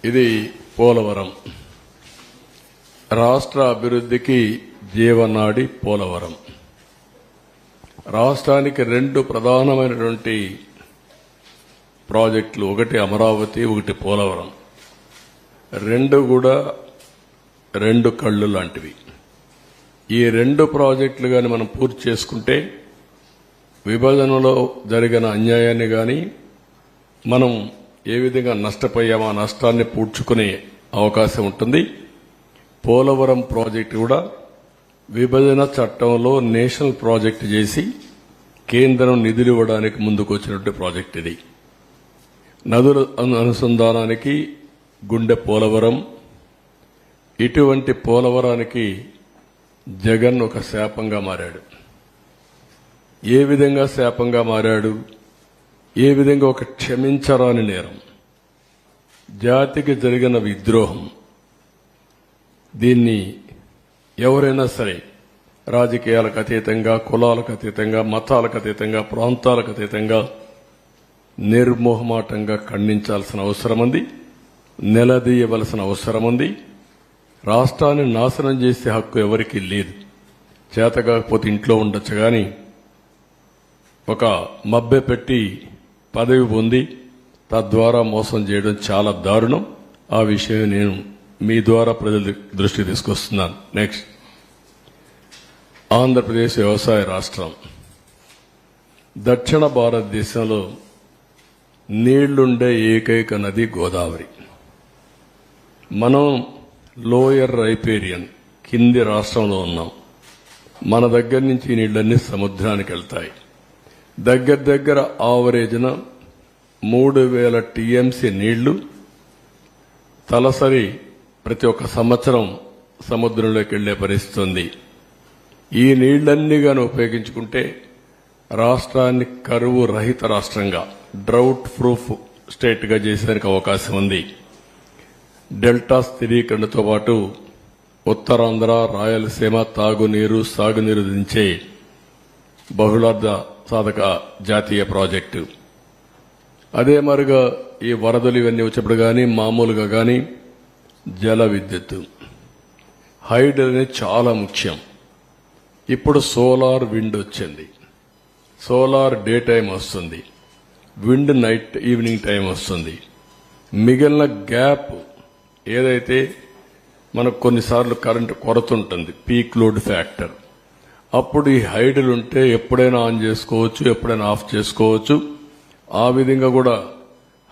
ఇది పోలవరం. రాష్ట్ర అభివృద్ధికి జీవనాడి పోలవరం. రాష్ట్రానికి రెండు ప్రధానమైనటువంటి ప్రాజెక్టులు, ఒకటి అమరావతి, ఒకటి పోలవరం. రెండు కూడా రెండు కళ్ళు లాంటివి. ఈ రెండు ప్రాజెక్టులు కానీ మనం పూర్తి చేసుకుంటే విభజనలో జరిగిన అన్యాయాన్ని కానీ మనం ఏ విధంగా నష్టపోయామో ఆ నష్టాన్ని పూడ్చుకునే అవకాశం ఉంటుంది. పోలవరం ప్రాజెక్టు కూడా విభజన చట్టంలో నేషనల్ ప్రాజెక్టు చేసి కేంద్రం నిధులు ఇవ్వడానికి ముందుకు వచ్చినటువంటి ప్రాజెక్టు ఇది. నదుల అనుసంధానానికి గుండె పోలవరం. ఇటువంటి పోలవరానికి జగన్ ఒక శాపంగా మారాడు. ఏ విధంగా శాపంగా మారాడు? ఏ విధంగా ఒక క్షమించరాని నేరం, జాతికి జరిగిన విద్రోహం. దీన్ని ఎవరైనా సరే రాజకీయాలకు అతీతంగా, కులాలకు అతీతంగా, మతాలకు అతీతంగా, ప్రాంతాలకు అతీతంగా నిర్మోహమాటంగా ఖండించాల్సిన అవసరం ఉంది, నిలదీయవలసిన అవసరం ఉంది. రాష్ట్రాన్ని నాశనం చేసే హక్కు ఎవరికీ లేదు. చేతకాకపోతే ఇంట్లో ఉండొచ్చు, కానీ ఒక మభ్య పెట్టి పదవి పొంది తద్వారా మోసం చేయడం చాలా దారుణం. ఆ విషయం నేను మీ ద్వారా ప్రజల దృష్టికి తీసుకొస్తున్నాను. నెక్స్ట్, ఆంధ్రప్రదేశ్ వ్యవసాయ రాష్ట్రం. దక్షిణ భారతదేశంలో నీళ్లుండే ఏకైక నది గోదావరి. మనం లోయర్ రైపేరియన్ కింది రాష్ట్రంలో ఉన్నాం. మన దగ్గర నుంచి నీళ్లన్నీ సముద్రానికి వెళ్తాయి. దగ్గర ఆవరేజ్న 3000 టీఎంసీ నీళ్లు తలసరి ప్రతి ఒక్క సంవత్సరం సముద్రంలోకి వెళ్లే పరిస్థితి ఉంది. ఈ నీళ్లన్నీ గాని ఉపయోగించుకుంటే రాష్ట్రాన్ని కరువు రహిత రాష్ట్రంగా, డ్రౌట్ ప్రూఫ్ స్టేట్ గా చేసేందుకు అవకాశం ఉంది. డెల్టా స్థిరీకరణతో పాటు ఉత్తరాంధ్ర, రాయలసీమ తాగునీరు, సాగునీరు దించే బహుళార్థ సాధక జాతీయ ప్రాజెక్టు. అదే మరుగా ఈ వరదలు ఇవన్నీ వచ్చేప్పుడు కానీ, మామూలుగా కానీ జల విద్యుత్తు, హైడ్రో అనేది చాలా ముఖ్యం. ఇప్పుడు సోలార్ విండ్ వచ్చింది. సోలార్ డే టైం వస్తుంది, విండ్ నైట్ ఈవినింగ్ టైం వస్తుంది. మిగిలిన గ్యాప్ ఏదైతే మనకు కొన్నిసార్లు కరెంటు కొరత ఉంటుంది, పీక్ లోడ్ ఫ్యాక్టర్, అప్పుడు ఈ హైడ్రల్ ఉంటే ఎప్పుడైనా ఆన్ చేసుకోవచ్చు, ఎప్పుడైనా ఆఫ్ చేసుకోవచ్చు. ఆ విధంగా కూడా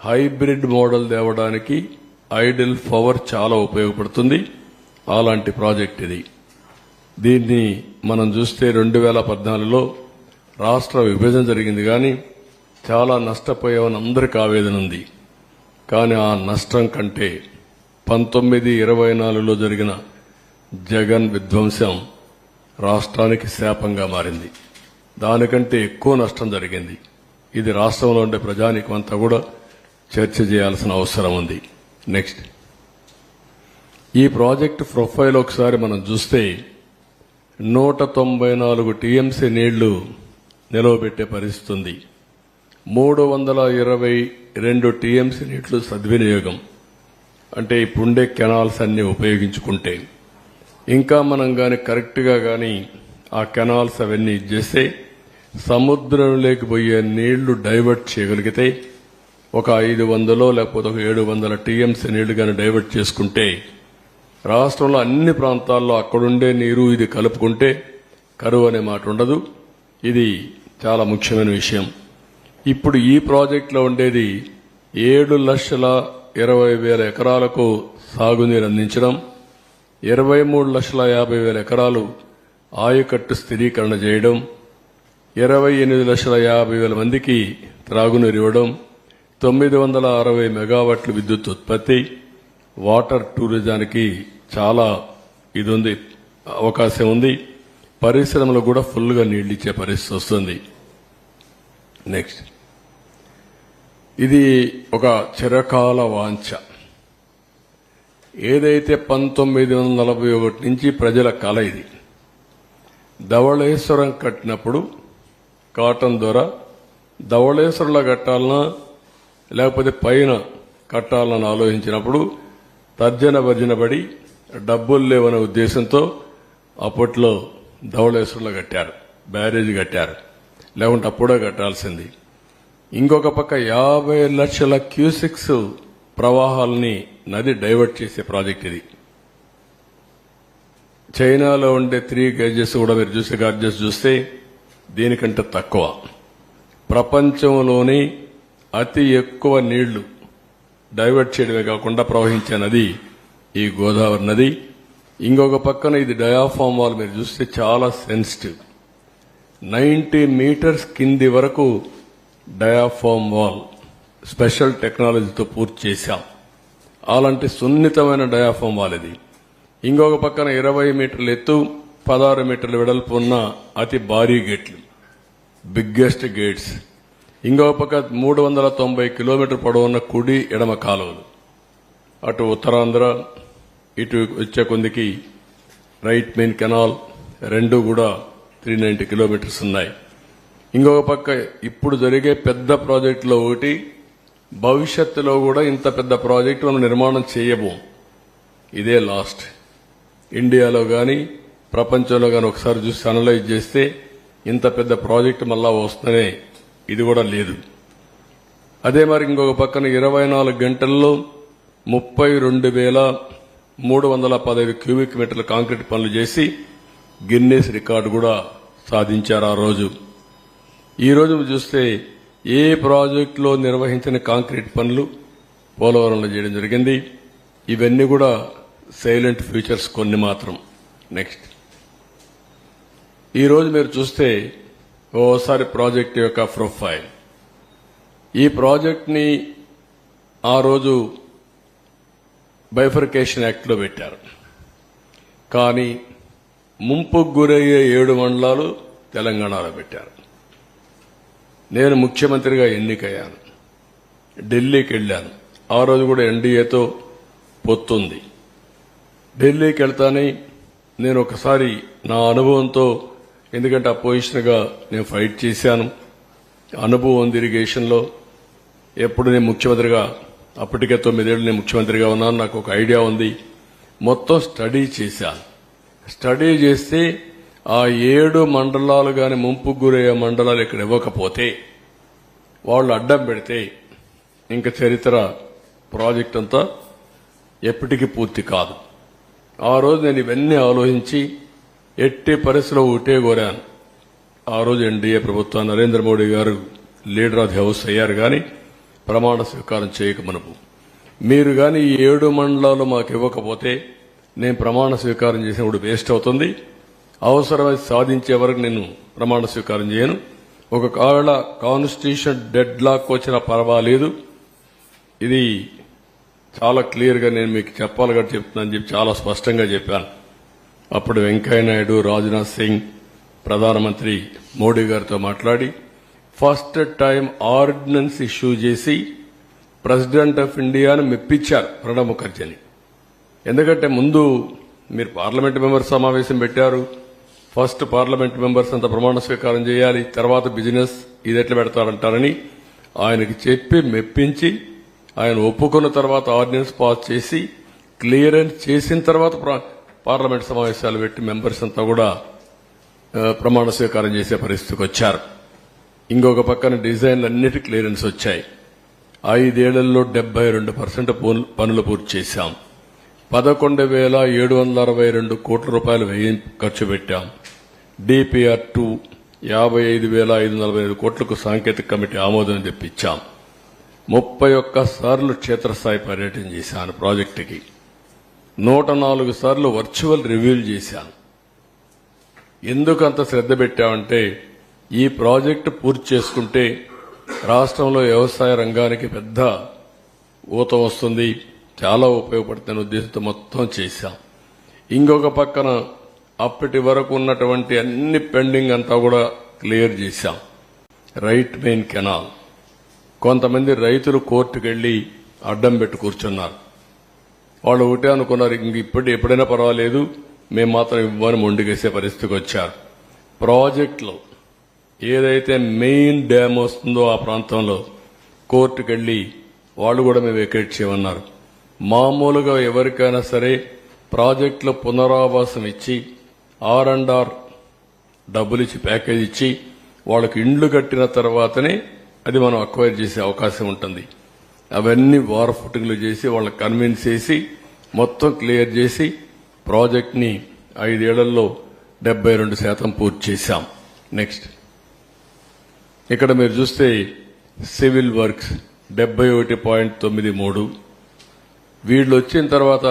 హైబ్రిడ్ మోడల్ తేవడానికి ఐడిల్ పవర్ చాలా ఉపయోగపడుతుంది. అలాంటి ప్రాజెక్ట్ ఇది. దీన్ని మనం చూస్తే 2014లో రాష్ట్ర విభజన జరిగింది, కానీ చాలా నష్టపోయామని అందరికీ ఆవేదన ఉంది. కానీ ఆ నష్టం కంటే 1924లో జరిగిన జగన్ విధ్వంసం రాష్ట్రానికి శాపంగా మారింది. దానికంటే ఎక్కువ నష్టం జరిగింది. ఇది రాష్ట్రంలో ఉండే ప్రజానీకం అంతా కూడా చర్చ చేయాల్సిన అవసరం ఉంది. నెక్స్ట్, ఈ ప్రాజెక్టు ప్రొఫైల్ ఒకసారి మనం చూస్తే 194 టీఎంసీ నీళ్లు నిలవబెట్టే పరిస్థితి ఉంది. 322 టీఎంసీ నీళ్లు సద్వినియోగం. అంటే ఇప్పుడుండే కెనాల్స్ అన్ని ఉపయోగించుకుంటే, ఇంకా మనం గాని కరెక్ట్ గా గాని ఆ కెనాల్స్ అవన్నీ చేస్తే సముద్రంలోకి పోయే నీళ్లు డైవర్ట్ చేయగలిగితే, ఒక 500 లేకపోతే ఒక 700 టీఎంసీ నీళ్లు గాని డైవర్ట్ చేసుకుంటే రాష్ట్రంలో అన్ని ప్రాంతాల్లో అక్కడుండే నీరు ఇది కలుపుకుంటే కరువు అనే మాట ఉండదు. ఇది చాలా ముఖ్యమైన విషయం. ఇప్పుడు ఈ ప్రాజెక్టులో ఉండేది 7,20,000 ఎకరాలకు సాగునీరు అందించడం, 23,50,000 ఎకరాలు ఆయకట్టు స్థిరీకరణ చేయడం, 28,50,000 మందికి త్రాగునీరు ఇవ్వడం, 960 మెగావాట్ల విద్యుత్ ఉత్పత్తి, వాటర్ టూరిజానికి చాలా ఇది ఉంది, అవకాశం ఉంది. పరిశ్రమలు కూడా ఫుల్ గా నీళ్లు ఇచ్చే పరిస్థితి వస్తుంది. నెక్స్ట్, ఇది ఒక చిరకాల వాంఛ. ఏదైతే 1941 నుంచి ప్రజల కల ఇది. ధవళేశ్వరం కట్టినప్పుడు కాటన్ ద్వారా ధవళేశ్వరంలో కట్టాలన్నా లేకపోతే పైన కట్టాలని ఆలోచించినప్పుడు తర్జన భర్జన పడి డబ్బులు లేవనే ఉద్దేశంతో అప్పట్లో ధవళేశ్వరంలో కట్టారు, బ్యారేజ్ కట్టారు. లేకుంటే అప్పుడే కట్టాల్సింది. ఇంకొక పక్క 50 లక్షల క్యూసెక్స్ ప్రవాహాలని నది డైవర్ట్ చేసే ప్రాజెక్ట్ ఇది. చైనాలో ఉండే 3 గేజెస్ కూడా మీరు చూసే గార్జెస్ చూస్తే దీనికంటే తక్కువ. ప్రపంచంలోని అతి ఎక్కువ నీళ్లు డైవర్ట్ చేయడమే కాకుండా ప్రవహించే నది ఈ గోదావరి నది. ఇంకొక పక్కన ఇది డయాఫామ్ వాల్ మీరు చూస్తే చాలా సెన్సిటివ్. 90 మీటర్స్ కింది వరకు డయాఫామ్ వాల్ స్పెషల్ టెక్నాలజీతో పూర్తి చేశాం. అలాంటి సున్నితమైన డయాఫామ్ వాల్ ఇది. ఇంకొక పక్కన 20 మీటర్ల ఎత్తు, 16 మీటర్ల వెడల్పు ఉన్న అతి భారీ గేట్లు, బిగ్గెస్ట్ గేట్స్. ఇంకొక పక్క 390 కిలోమీటర్ పొడవున్న కుడి ఎడమ కాలువలు. అటు ఉత్తరాంధ్ర ఇటు వచ్చే కొందికి రైట్ మెయిన్ కెనాల్ రెండు కూడా 390 కిలోమీటర్స్ ఉన్నాయి. ఇంకొక పక్క ఇప్పుడు జరిగే పెద్ద ప్రాజెక్టులో ఒకటి, భవిష్యత్తులో కూడా ఇంత పెద్ద ప్రాజెక్టు మనం నిర్మాణం చేయబోం. ఇదే లాస్ట్. ఇండియాలో గాని ప్రపంచంలో గాని ఒకసారి చూసి అనలైజ్ చేస్తే ఇంత పెద్ద ప్రాజెక్టు మళ్ళా వస్తూనే ఇది కూడా లేదు. అదే మరి ఇంకొక పక్కన 24 గంటల్లో 32,315 క్యూబిక్ మీటర్ల కాంక్రీట్ పనులు చేసి గిన్నెస్ రికార్డు కూడా సాధించారు ఆ రోజు. ఈ రోజు చూస్తే ఏ ప్రాజెక్టులో నిర్వహించిన కాంక్రీట్ పనులు పోలవరంలో చేయడం జరిగింది. ఇవన్నీ కూడా సైలెంట్ ఫ్యూచర్స్ కొన్ని మాత్రం. నెక్స్ట్ ఈ రోజు మీరు చూస్తే ఓసారి ప్రాజెక్ట్ యొక్క ప్రొఫైల్. ఈ ప్రాజెక్ట్ని ఆ రోజు బైఫర్కేషన్ యాక్ట్లో పెట్టారు. కానీ ముంపుకు గురయ్యే 7 మండలాలు తెలంగాణలో పెట్టారు. నేను ముఖ్యమంత్రిగా ఎన్నికయ్యాను, ఢిల్లీకి వెళ్లాను. ఆ రోజు కూడా ఎన్డీఏతో పొత్తుంది. ఢిల్లీకి వెళ్తానే నేను ఒకసారి నా అనుభవంతో, ఎందుకంటే అపోజిషన్గా నేను ఫైట్ చేశాను, అనుభవం ఉంది ఇరిగేషన్లో. ఎప్పుడు నేను ముఖ్యమంత్రిగా, అప్పటికే 9 ఏళ్లు నేను ముఖ్యమంత్రిగా ఉన్నాను, నాకు ఒక ఐడియా ఉంది. మొత్తం స్టడీ చేశాను. స్టడీ చేస్తే ఆ 7 మండలాలు గాని ముంపుకు గురయ్యే మండలాలు ఇక్కడ ఇవ్వకపోతే, వాళ్ళు అడ్డం పెడితే ఇంకా చరిత్ర ప్రాజెక్ట్ అంతా ఎప్పటికీ పూర్తి కాదు. ఆ రోజు నేను ఇవన్నీ ఆలోచించి ఎట్టి పరిస్థితిలో ఒకటే కోరాను. ఆ రోజు ఎన్డీఏ ప్రభుత్వం నరేంద్ర మోడీ గారు లీడర్ ఆఫ్ ది హౌస్ అయ్యారు. కానీ ప్రమాణ స్వీకారం చేయక మునుపు మీరు కానీ ఈ 7 మండలాలు మాకు ఇవ్వకపోతే నేను ప్రమాణ స్వీకారం చేసినప్పుడు వేస్ట్ అవుతుంది. అవసరమై సాధించే వరకు నేను ప్రమాణ స్వీకారం చేయను. ఒకవేళ కాన్స్టిట్యూషన్ డెడ్ లాక్ వచ్చినా పర్వాలేదు, ఇది చాలా క్లియర్గా నేను మీకు చెప్పాలి కాబట్టి చెప్తున్నానని చెప్పి చాలా స్పష్టంగా చెప్పాను. అప్పుడు వెంకయ్యనాయుడు, రాజ్నాథ్ సింగ్, ప్రధానమంత్రి మోడీ గారితో మాట్లాడి ఫస్ట్ టైం ఆర్డినెన్స్ ఇష్యూ చేసి ప్రెసిడెంట్ ఆఫ్ ఇండియాను మెప్పించారు ప్రణబ్ ముఖర్జీని. ఎందుకంటే ముందు మీరు పార్లమెంట్ మెంబర్స్ సమావేశం పెట్టారు, ఫస్ట్ పార్లమెంట్ మెంబర్స్ అంతా ప్రమాణ స్వీకారం చేయాలి, తర్వాత బిజినెస్ ఇది ఎట్లా పెడతారంటారని ఆయనకి చెప్పి మెప్పించి ఆయన ఒప్పుకున్న తర్వాత ఆర్డినెన్స్ పాస్ చేసి క్లియరెన్స్ చేసిన తర్వాత పార్లమెంట్ సమావేశాలు పెట్టి మెంబర్స్ అంతా కూడా ప్రమాణ స్వీకారం చేసే పరిస్థితికి వచ్చారు. ఇంకొక పక్కన డిజైన్లు అన్నిటి క్లియరెన్స్ వచ్చాయి. 5 ఏళ్లలో 72% పనులు పూర్తి చేశాం. 11,762 కోట్ల రూపాయలు ఖర్చు పెట్టాం. డిపిఆర్ 2 55,545 కోట్లకు సాంకేతిక కమిటీ ఆమోదం తెప్పించాం. 31 సార్లు క్షేత్రస్థాయి పర్యటన చేశాను ప్రాజెక్టుకి. 104 సార్లు వర్చువల్ రివ్యూలు చేశాను. ఎందుకు అంత శ్రద్ధ పెట్టామంటే ఈ ప్రాజెక్టు పూర్తి చేసుకుంటే రాష్ట్రంలో వ్యవసాయ రంగానికి పెద్ద ఊతం వస్తుంది, చాలా ఉపయోగపడుతున్న ఉద్దేశంతో మొత్తం చేశాం. ఇంకొక పక్కన అప్పటి వరకు ఉన్నటువంటి అన్ని పెండింగ్ అంతా కూడా క్లియర్ చేశాం. రైట్ మెయిన్ కెనాల్ కొంతమంది రైతులు కోర్టుకు వెళ్లి అడ్డం పెట్టి కూర్చున్నారు. వాళ్ళు ఒకటే అనుకున్నారు, ఇంక ఎప్పుడైనా పర్వాలేదు మేము మాత్రం ఇవ్వని మొండిగేసే పరిస్థితికి వచ్చారు. ప్రాజెక్టులో ఏదైతే మెయిన్ డ్యామ్ వస్తుందో ఆ ప్రాంతంలో కోర్టుకు వెళ్లి వాళ్ళు కూడా మేము వెకేట్ చేయమన్నారు. మామూలుగా ఎవరికైనా సరే ప్రాజెక్టులో పునరావాసం ఇచ్చి R&R డబ్బులు ఇచ్చి ప్యాకేజ్ ఇచ్చి వాళ్ళకి ఇండ్లు కట్టిన తర్వాతనే అది మనం అక్వైర్ చేసే అవకాశం ఉంటుంది. అవన్నీ వార్ ఫుటింగ్లు చేసి వాళ్ళకి కన్విన్స్ చేసి మొత్తం క్లియర్ చేసి ప్రాజెక్ట్ని 5 ఏళ్లలో 72% పూర్తి చేశాం. నెక్స్ట్ ఇక్కడ మీరు చూస్తే సివిల్ వర్క్స్ 71.93. వీళ్ళు వచ్చిన తర్వాత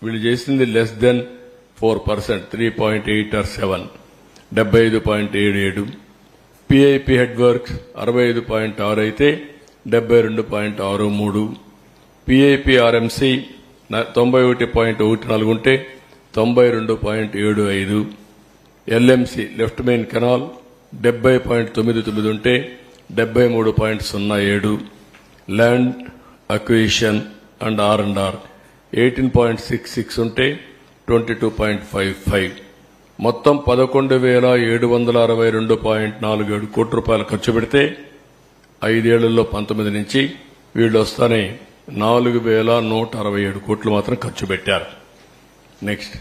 వీళ్ళు చేసింది less than 4%, 3.8 or 7, 75.77. PIP head works 65.6 అయితే 72.63. పిఐపి ఆర్ఎంసి 91.14 ఉంటే 92.75. ఎల్ఎంసి లెఫ్ట్ మెయిన్ కెనాల్ 70.99 ఉంటే 73.07. ల్యాండ్ అక్విజిషన్ అండ్ R&R 18.66 ఉంటే 22.55. మొత్తం 11,762.47 కోట్ల రూపాయలు ఖర్చు పెడితే 5 ఏళ్లలో 19 నుంచి వీళ్ళు వస్తానే 4,167 కోట్లు మాత్రం ఖర్చు పెట్టారు. నెక్స్ట్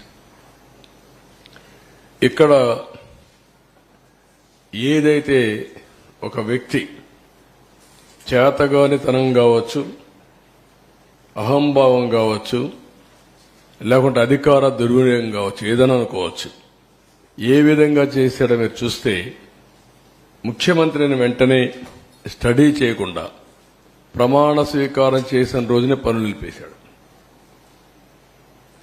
ఇక్కడ ఏదైతే ఒక వ్యక్తి చేతగానితనం కావచ్చు, అహంభావం కావచ్చు, లేకుంటే అధికార దుర్వినియోగం కావచ్చు, ఏదైనా అనుకోవచ్చు, ఏ విధంగా చేశాడో మీరు చూస్తే ముఖ్యమంత్రిని వెంటనే స్టడీ చేయకుండా ప్రమాణ స్వీకారం చేసిన రోజునే పనులు నిలిపేశాడు.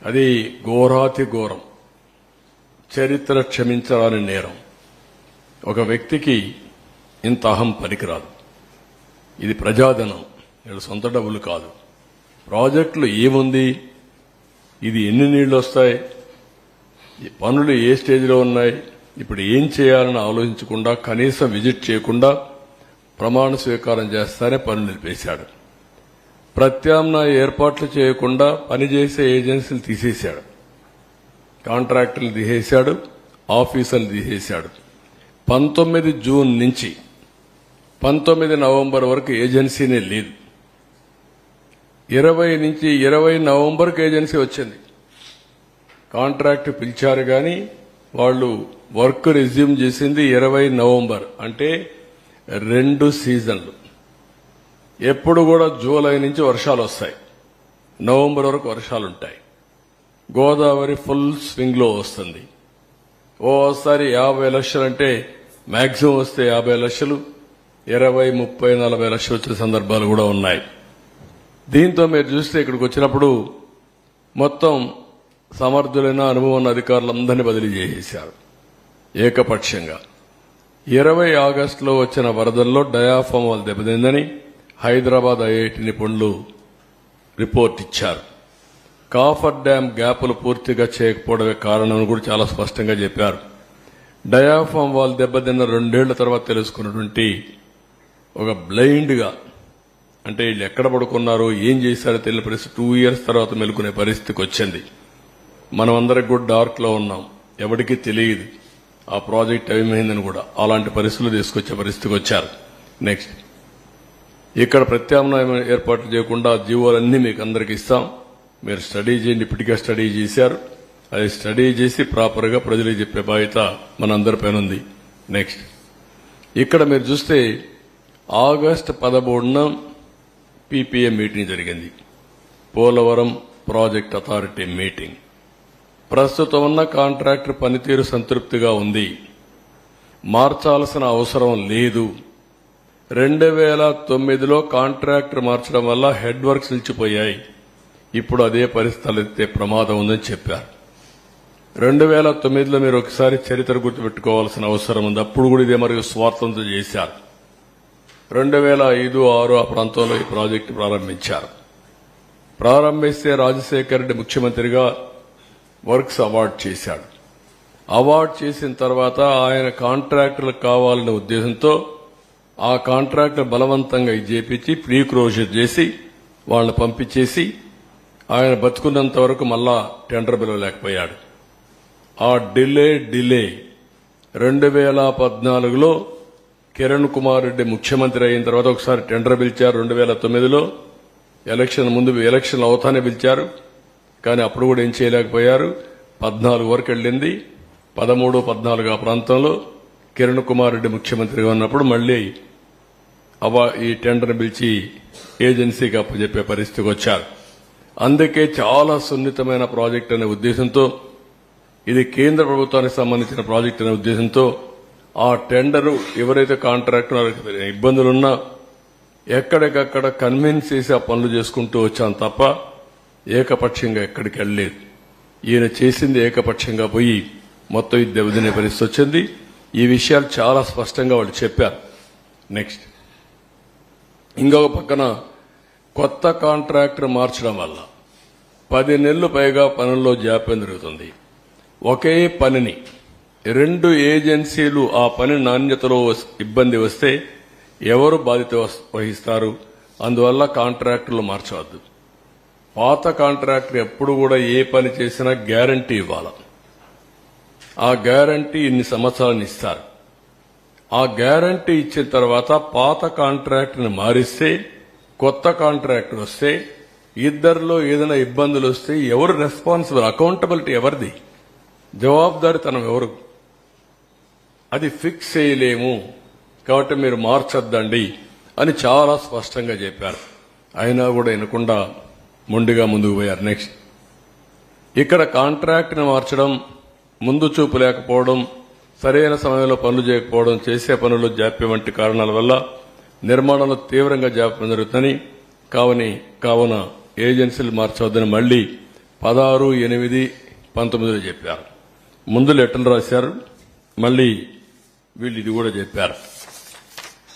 అది ఘోరాతి ఘోరం, చరిత్ర క్షమించరాని నేరం. ఒక వ్యక్తికి ఇంత అహం పనికిరాదు. ఇది ప్రజాధనం, వీళ్ళ సొంత డబ్బులు కాదు. ప్రాజెక్టులు ఏముంది, ఇది ఎన్ని నీళ్లు వస్తాయి, ఈ పనులు ఏ స్టేజ్లో ఉన్నాయి, ఇప్పుడు ఏం చేయాలని ఆలోచించకుండా కనీసం విజిట్ చేయకుండా ప్రమాణ స్వీకారం చేస్తానే పనులు నిలిపేశాడు. ప్రత్యామ్నాయ ఏర్పాట్లు చేయకుండా పనిచేసే ఏజెన్సీలు తీసేశాడు, కాంట్రాక్టర్లు తీసేశాడు, ఆఫీసర్లు తీసేశాడు. 19 జూన్ నుంచి 19 నవంబర్ వరకు ఏజెన్సీనే లేదు. 20 నుంచి 20 నవంబర్కి ఏజెన్సీ వచ్చింది. కాంట్రాక్ట్ పిలిచారు కానీ వాళ్ళు వర్క్ రిజ్యూమ్ చేసింది 20 నవంబర్, అంటే 2 సీజన్లు. ఎప్పుడు కూడా జూలై నుంచి వర్షాలు వస్తాయి, నవంబర్ వరకు వర్షాలుంటాయి. గోదావరి ఫుల్ స్వింగ్ లో వస్తుంది. ఓసారి 50 లక్షలు అంటే మాక్సిమం వస్తే 50 లక్షలు, 20, 30, 40 లక్షలు వచ్చే సందర్భాలు కూడా ఉన్నాయి. దీంతో మీరు చూస్తే ఇక్కడికి వచ్చినప్పుడు మొత్తం సమర్థులైన అనుభవం ఉన్న అధికారులందరినీ బదిలీ చేసేశారు ఏకపక్షంగా. 20 ఆగస్టులో వచ్చిన వరదల్లో డయాఫామ్ వాల్ దెబ్బతిందని హైదరాబాద్ ఐఐటి నిపుణులు రిపోర్ట్ ఇచ్చారు. కాఫర్ డ్యాం గ్యాపులు పూర్తిగా చేయకపోవడమే కారణం కూడా చాలా స్పష్టంగా చెప్పారు. డయాఫామ్ వాల్ దెబ్బతిన్న 2 ఏళ్ల తర్వాత తెలుసుకున్నటువంటి ఒక బ్లైండ్ గా, అంటే వీళ్ళు ఎక్కడ పడుకున్నారో ఏం చేశారో తెలియని పరిస్థితి 2 ఇయర్స్ తర్వాత మెలుకునే పరిస్థితికి వచ్చింది. మనం అందరికి కూడా డార్క్ లో ఉన్నాం, ఎవరికీ తెలియదు ఆ ప్రాజెక్ట్ ఏమైందని కూడా. అలాంటి పరిస్థితులు తీసుకొచ్చే పరిస్థితికి వచ్చారు. నెక్స్ట్ ఇక్కడ ప్రత్యామ్నాయం ఏర్పాట్లు చేయకుండా జీవోలన్నీ మీకు అందరికి ఇస్తాం, మీరు స్టడీ చేయండి. ఇప్పటికే స్టడీ చేశారు, అది స్టడీ చేసి ప్రాపర్ గా ప్రజలకు చెప్పే బాధ్యత మనందరిపైన ఉంది. నెక్స్ట్ ఇక్కడ మీరు చూస్తే ఆగస్టు 13న పీపీఏ మీటింగ్ జరిగింది, పోలవరం ప్రాజెక్ట్ అథారిటీ మీటింగ్. ప్రస్తుతం ఉన్న కాంట్రాక్టర్ పనితీరు సంతృప్తిగా ఉంది, మార్చాల్సిన అవసరం లేదు. 2009లో కాంట్రాక్టర్ మార్చడం వల్ల హెడ్ వర్క్స్ నిలిచిపోయాయి, ఇప్పుడు అదే పరిస్థితులు ఎత్తే ప్రమాదం ఉందని చెప్పారు. 2009లో మీరు ఒకసారి చరిత్ర గుర్తుపెట్టుకోవాల్సిన అవసరం ఉంది. అప్పుడు కూడా ఇదే మరియు స్వార్థంతో చేశారు. 2005, 2006 ఆ ప్రాంతంలో ఈ ప్రాజెక్టు ప్రారంభించారు. ప్రారంభిస్తే రాజశేఖర్ రెడ్డి ముఖ్యమంత్రిగా వర్క్స్ అవార్డు చేశాడు. అవార్డు చేసిన తర్వాత ఆయన కాంట్రాక్టర్లకు కావాలనే ఉద్దేశంతో ఆ కాంట్రాక్టర్ బలవంతంగా చేపించి ప్రీ క్లోజర్ చేసి వాళ్ళని పంపించేసి ఆయన బతుకున్నంత వరకు మళ్ళా టెండర్ పిలవలేకపోయాడు. ఆ డిలే 2014లో కిరణ్ కుమార్ రెడ్డి ముఖ్యమంత్రి అయిన తర్వాత ఒకసారి టెండర్ పిలిచారు 2009లో. ఎలక్షన్ అవుతానే పిలిచారు, కానీ అప్పుడు కూడా ఏం చేయలేకపోయారు. 14 వరకు వెళ్ళింది. 13, 14 ఆ ప్రాంతంలో కిరణ్ కుమార్ రెడ్డి ముఖ్యమంత్రిగా ఉన్నప్పుడు మళ్లీ ఈ టెండర్ పిలిచి ఏజెన్సీకి అప్పచెప్పే పరిస్థితికి వచ్చారు. అందుకే చాలా సున్నితమైన ప్రాజెక్ట్ అనే ఉద్దేశంతో, ఇది కేంద్ర ప్రభుత్వానికి సంబంధించిన ప్రాజెక్ట్ అనే ఉద్దేశంతో ఆ టెండరు ఎవరైతే కాంట్రాక్టర్ ఇబ్బందులున్నా ఎక్కడికక్కడ కన్విన్స్ చేసి ఆ పనులు చేసుకుంటూ వచ్చాం తప్ప ఏకపక్షంగా ఎక్కడికి వెళ్ళలేదు. ఈయన చేసింది ఏకపక్షంగా పోయి మొత్తం ఇది దెబ్బతినే పరిస్థితి వచ్చింది. ఈ విషయాలు చాలా స్పష్టంగా వాళ్ళు చెప్పారు. నెక్స్ట్, ఇంకొక పక్కన కొత్త కాంట్రాక్టర్ మార్చడం వల్ల 10 నెలలు పైగా పనుల్లో జాప్యం జరుగుతుంది. ఒకే పనిని 2 ఏజెన్సీలు ఆ పని నాణ్యతలో ఇబ్బంది వస్తే ఎవరు బాధ్యత వహిస్తారు? అందువల్ల కాంట్రాక్టర్లు మార్చవద్దు. పాత కాంట్రాక్టర్ ఎప్పుడు కూడా ఏ పని చేసినా గ్యారంటీ ఇవ్వాలి. ఆ గ్యారంటీ ఇన్ని సంవత్సరాలను ఇస్తారు. ఆ గ్యారంటీ ఇచ్చిన తర్వాత పాత కాంట్రాక్టర్ని మారిస్తే కొత్త కాంట్రాక్టర్ వస్తే ఇద్దరిలో ఏదైనా ఇబ్బందులు వస్తే ఎవరు రెస్పాన్సిబుల్? అకౌంటబిలిటీ ఎవరిది? జవాబుదారీతనం ఎవరు? అది ఫిక్స్ చేయలేము, కాబట్టి మీరు మార్చొద్దండి అని చాలా స్పష్టంగా చెప్పారు. అయినా కూడా వినకుండా మొండిగా ముందుకు పోయారు. నెక్స్ట్, ఇక్కడ కాంట్రాక్ట్ని మార్చడం, ముందు చూపు లేకపోవడం, సరైన సమయంలో పనులు చేయకపోవడం, చేసే పనుల్లో జాప్యం వంటి కారణాల వల్ల నిర్మాణంలో తీవ్రంగా జాప్యం జరుగుతుందని కావున ఏజెన్సీలు మార్చవద్దని మళ్లీ 16/8/19 చెప్పారు. ముందు లెటర్లు రాశారు, మళ్లీ వీళ్ళు ఇది కూడా చెప్పారు.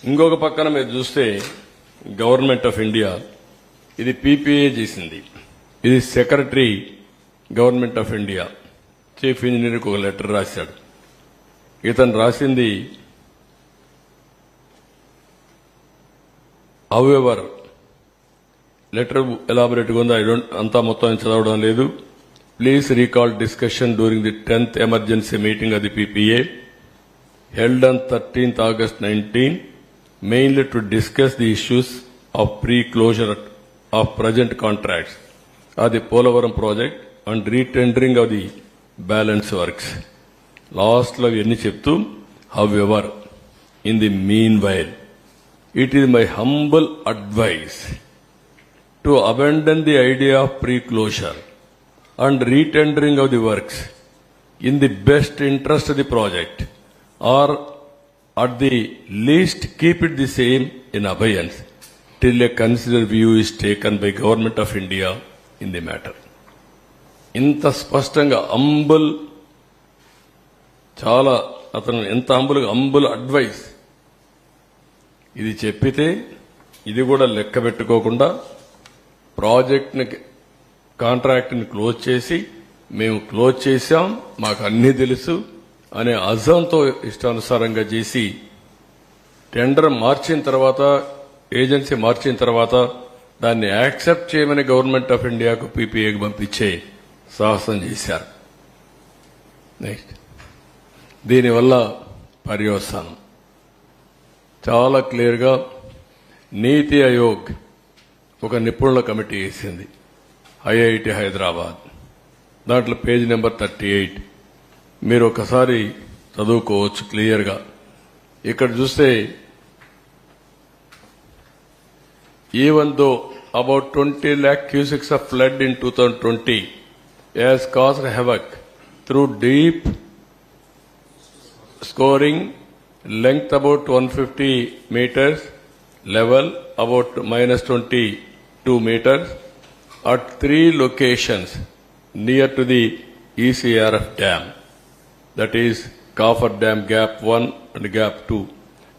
ఇంకొక పక్కన మీరు చూస్తే గవర్నమెంట్ ఆఫ్ ఇండియా ఇది పీపీఏ చేసింది. ఇది secretary government of India chief ఇంజనీర్కి ఒక లెటర్ రాశాడు. ఇతను రాసింది హౌఎవర్ లెటర్ ఎలాబొరేట్గా ఉందో అంతా మొత్తం చదవడం లేదు. Please recall discussion during the 10th emergency meeting of the PPA held on 13th August 19, mainly to discuss the issues of pre-closure of present contracts of the Polavaram project and re-tendering of the balance works. Last lo enni cheptu, however, in the meanwhile, it is my humble advice to abandon the idea of pre-closure and re-tendering of the works in the best interest of the project, or at the least keep it the same in abeyance till a considered view is taken by Government of India in the matter. ఇంత స్పష్టంగా అంబుల్, చాలా అతను ఎంత అంబుల్ advice ఇది చెప్పితే ఇది కూడా లెక్క పెట్టుకోకుండా ప్రాజెక్ట్ని కాంట్రాక్ట్ని క్లోజ్ చేసి మేము క్లోజ్ చేశాం, మాకు అన్నీ తెలుసు అనే అజంతో ఇష్టానుసారంగా చేసి టెండర్ మార్చిన తర్వాత, ఏజెన్సీ మార్చిన తర్వాత దాన్ని యాక్సెప్ట్ చేయమని గవర్నమెంట్ ఆఫ్ ఇండియాకు పీపీఏకి పంపించే సాహసం చేశారు. నెక్స్ట్, దీనివల్ల పర్యవసానం చాలా క్లియర్గా నీతి ఆయోగ్ ఒక నిపుణుల కమిటీ వేసింది, ఐఐటి హైదరాబాద్. దాంట్లో పేజ్ నెంబర్ 38 మీరు ఒకసారి చదువుకోవచ్చు క్లియర్గా. ఇక్కడ చూస్తే even though about 20 lakh cubics of flood in 2020 has caused havoc through deep scoring, length about 150 meters, level about -22 meters at 3 locations near to the ECRF dam, that is Kaffar Dam Gap 1 and Gap 2.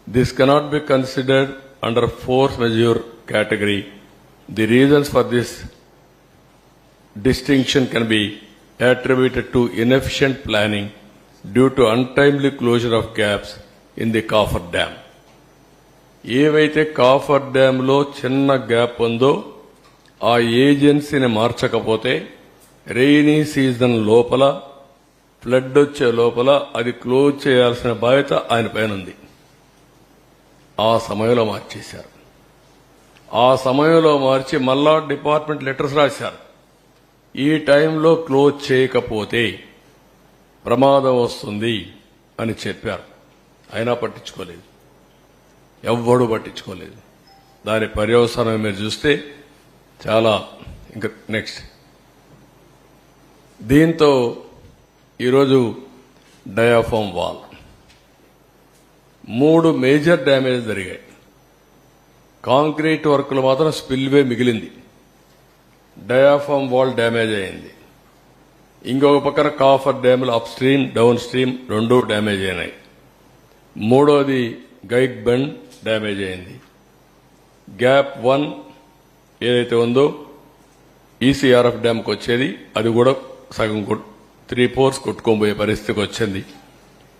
This cannot be considered under force majeure category. The reasons for this distinction can be attributed to inefficient planning due to untimely closure of gaps in the Kaffar Dam. ఏవైతే coffer dam లో చిన్న gap ఉందో ఆ ఏజెన్సీని మార్చకపోతే rainy season లోపల, flood వచ్చే లోపల అది close చేయాల్సిన బాధ్యత ఆయన పైన ఉంది. ఆ సమయంలో మార్చేశారు. ఆ సమయంలో మార్చి మళ్ళా డిపార్ట్మెంట్ లెటర్స్ రాశారు. ఈ టైంలో క్లోజ్ చేయకపోతే ప్రమాదం వస్తుంది అని చెప్పారు. అయినా పట్టించుకోలేదు, ఎవ్వడూ పట్టించుకోలేదు. దాని పర్యవసానం మీరు చూస్తే చాలా. ఇంకా నెక్స్ట్, దీంతో ఈరోజు డయాఫామ్ వాల్ 3 మేజర్ డ్యామేజ్ జరిగాయి. కాంక్రీట్ వర్క్లు మాత్రం స్పిల్వే మిగిలింది, డయాఫామ్ వాల్ డ్యామేజ్ అయింది. ఇంకొక పక్కన కాఫర్ డ్యాములు up stream down stream 2 damage అయినాయి. మూడోది గైడ్ బెండ్ డ్యామేజ్ అయింది. గ్యాప్ 1 ఏదైతే ఉందో ఈసీఆర్ఎఫ్ డ్యామ్కి వచ్చేది, అది కూడా సగం 3/4 కొట్టుకోబోయే పరిస్థితికి వచ్చింది.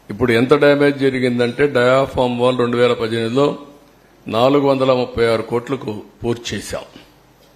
ఇప్పుడు ఎంత డ్యామేజ్ జరిగిందంటే డయాఫామ్ వాల్ 2018లో 436 కోట్లకు పూర్తి చేశాం.